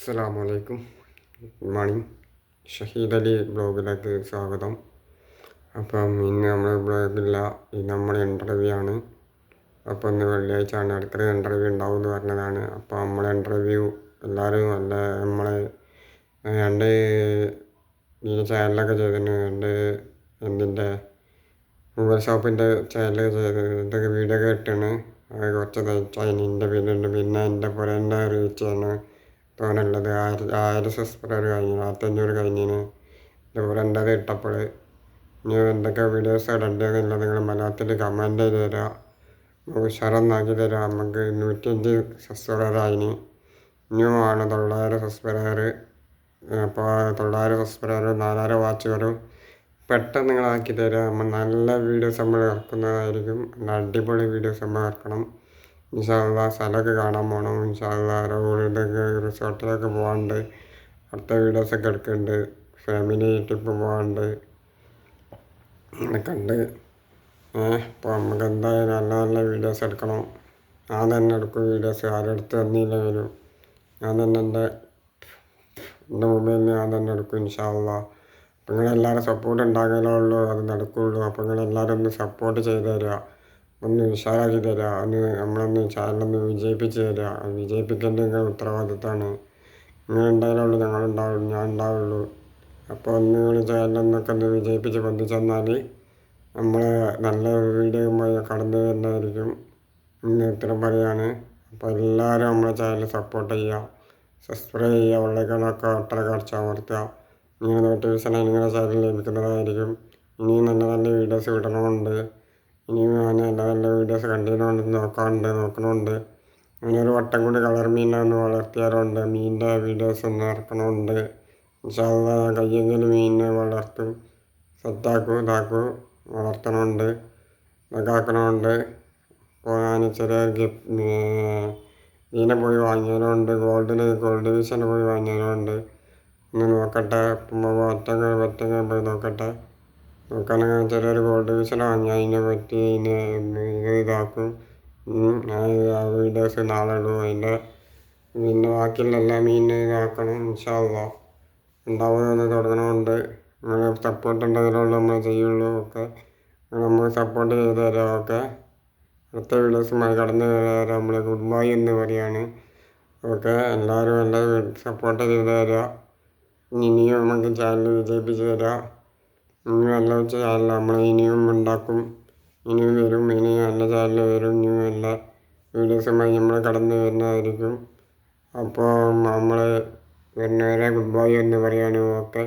അസ്സലാമലൈക്കും. Good morning. Shaheed Ali ബ്ലോഗിലേക്ക് സ്വാഗതം. അപ്പം ഇന്ന് നമ്മൾ ബ്ലോഗില്ല, ഇത് നമ്മുടെ ഇൻ്റർവ്യൂ ആണ്. അപ്പോൾ ഇന്ന് വെള്ളിയാഴ്ച ആണ്, അടുത്തൊരു ഇൻ്റർവ്യൂ ഉണ്ടാവും എന്ന് പറഞ്ഞതാണ്. അപ്പോൾ നമ്മളെ ഇൻ്റർവ്യൂ എല്ലാവരും നല്ല നമ്മളെ രണ്ട് ചാനലൊക്കെ ചെയ്തിട്ടുണ്ട്. എന്തിൻ്റെ മൊബൈൽ ഷോപ്പിൻ്റെ ചാനലൊക്കെ ചെയ്ത് ഇതൊക്കെ വീഡിയോ ഒക്കെ ഇട്ടാണ്. അത് കുറച്ച് ചൈനീൻ്റെ വീടുണ്ട്. പിന്നെ എൻ്റെ പുരേൻ്റെ റീച്ചാണ് തോന്നുള്ളത്. 1000 സബ്സ്ക്രൈബർ കഴിഞ്ഞു, 1500 കഴിഞ്ഞിന്. ഇതുപോലെ എൻ്റെത് ഇട്ടപ്പോൾ ഇനി എന്തൊക്കെ വീഡിയോസ് ഇടേണ്ടതെന്നുള്ളത് നിങ്ങൾ മലയാളത്തിൽ കമൻറ്റ് ചെയ്ത് തരാം. ഉഷാറൊന്നാക്കി തരാം. നമുക്ക് 105 സബ്സ്ക്രൈബർ ആയിന്. ഇനിയും ആണ് 900 സബ്സ്ക്രൈബർ. അപ്പോൾ 900 സബ്സ്ക്രൈബർ 4000 വാച്ചുകാരും പെട്ടെന്ന് നിങ്ങളാക്കി തരാം. നമ്മൾ നല്ല വീഡിയോസ് നമ്മൾ ഇറക്കുന്നതായിരിക്കും. നല്ല അടിപൊളി വീഡിയോസ് നമ്മൾ ഇറക്കണം. ഇൻഷാ അള്ളാ സ്ഥലമൊക്കെ കാണാൻ പോകണം. ഇൻഷാ അള്ളാ ഇതൊക്കെ റിസോർട്ടിലൊക്കെ പോകാനുണ്ട്. അടുത്ത വീഡിയോസൊക്കെ എടുക്കുന്നുണ്ട്. ഫാമിലി ട്രിപ്പ് പോകാനുണ്ട്. അങ്ങനെയൊക്കെ ഉണ്ട്. അപ്പോൾ നമുക്ക് എന്തായാലും നല്ല നല്ല വീഡിയോസ് എടുക്കണം. ഞാൻ തന്നെ എടുക്കും വീഡിയോസ്. ആരും എടുത്ത് തന്നില്ല വരും. ഞാൻ തന്നെ എൻ്റെ മൊബൈലിൽ ഞാൻ തന്നെ എടുക്കും ഇൻഷാ അള്ളാ. അപ്പോൾ നിങ്ങളെല്ലാവരും സപ്പോർട്ട് ഉണ്ടാകാനേ ഉള്ളൂ അത് നടക്കുകയുള്ളൂ. അപ്പോൾ നിങ്ങളെല്ലാവരും ഒന്ന് സപ്പോർട്ട് ചെയ്ത് തരിക, ഒന്ന് ഉഷാറാക്കി തരിക, ഒന്ന് നമ്മളൊന്ന് ചാനലൊന്ന് വിജയിപ്പിച്ച് തരിക. വിജയിപ്പിക്കേണ്ട നിങ്ങളുടെ ഉത്തരവാദിത്തമാണ്. നിങ്ങളുണ്ടായാലുള്ളൂ ഞങ്ങളുണ്ടാവുള്ളൂ, ഞാൻ ഉണ്ടാവുള്ളൂ. അപ്പോൾ ഒന്ന് നിങ്ങൾ ചാനലൊന്നൊക്കെ ഒന്ന് വിജയിപ്പിച്ച് പൊന്തിച്ചെന്നാൽ നമ്മൾ നല്ല വീഡിയോ കടന്നു വരുന്നതായിരിക്കും. ഇന്ന് ഉത്തരം പറയുകയാണ്. അപ്പോൾ എല്ലാവരും നമ്മളെ ചാനൽ സപ്പോർട്ട് ചെയ്യുക, സബ്സ്ക്രൈബ് ചെയ്യുക, ഉള്ളേക്കാളൊക്കെ ഒട്ടൊക്കെ അടച്ചമർത്തുക. ഇങ്ങനെ നോട്ടിഫിക്കേഷനായി നിങ്ങളുടെ ചാനൽ ലഭിക്കുന്നതായിരിക്കും. ഇനിയും നല്ല നല്ല വീഡിയോസ് വിടണമുണ്ട്. ഇനിയും ഞാൻ നല്ല നല്ല വീഡിയോസ് നോക്കണമുണ്ട്. അങ്ങനെ ഒരു വട്ടം കൂടി കളർ മീനൊന്ന് വളർത്തിയാലുണ്ട്. മീനിൻ്റെ വീഡിയോസ് ഒന്ന് ഇറക്കണമുണ്ട്. ഇൻഷാ അള്ളാ കയ്യെങ്കിലും മീനിനെ വളർത്തും, ഇതാക്കും വളർത്തണമുണ്ട്, ഇതൊക്കെ ആക്കണമുണ്ട്. അപ്പോൾ ഞാൻ ചെറിയ മീനെ പോയി വാങ്ങിയതുകൊണ്ട് ഗോൾഡ് വിഷന് പോയി വാങ്ങിയതുകൊണ്ട് ഒന്ന് നോക്കട്ടെ. ഒറ്റ പോയി നോക്കട്ടെ. നോക്കുകയാണെങ്കിൽ ചെറിയൊരു ഗോൾഡ് വിഷന് വാങ്ങി അതിനെ പറ്റി ഇതാക്കും. ആ വീഡിയോസ് നാളെ ഇടും. അതിൻ്റെ പിന്നെ ബാക്കിയുള്ള എല്ലാ മീനിനെ ഇതാക്കണം ഇൻഷാ അള്ളാ. ഉണ്ടാവുമെന്ന് തുടങ്ങണമുണ്ട്. നിങ്ങൾ സപ്പോർട്ട് ഉണ്ടെങ്കിലുള്ളൂ നമ്മൾ ചെയ്യുള്ളൂ. ഓക്കെ, നമ്മൾ സപ്പോർട്ട് ചെയ്ത് തരാം. ഓക്കെ, അടുത്ത വീഡിയോസുമായി കടന്നു വരാം. നമ്മൾ ഗുഡ് ബൈ എന്ന് പറയാണ്. ഓക്കെ, എല്ലാവരും എല്ലാം സപ്പോർട്ട് ചെയ്ത് തരാം. ഇനിയും നമുക്ക് ചാനൽ വിജയിപ്പിച്ച് തരാം. ഇനിയും നല്ല ചാനൽ നമ്മൾ ഇനിയും ഉണ്ടാക്കും, ഇനിയും വരും. ഇനിയും നല്ല ചാനൽ വരും. ഇനിയും എല്ലാ വീഡിയോസുമായി നമ്മൾ കടന്നു വരുന്നതായിരിക്കും. അപ്പോൾ നമ്മൾ വരുന്നവരെ ഗുഡ് ബൈ എന്ന് പറയാണ്. ഓക്കെ.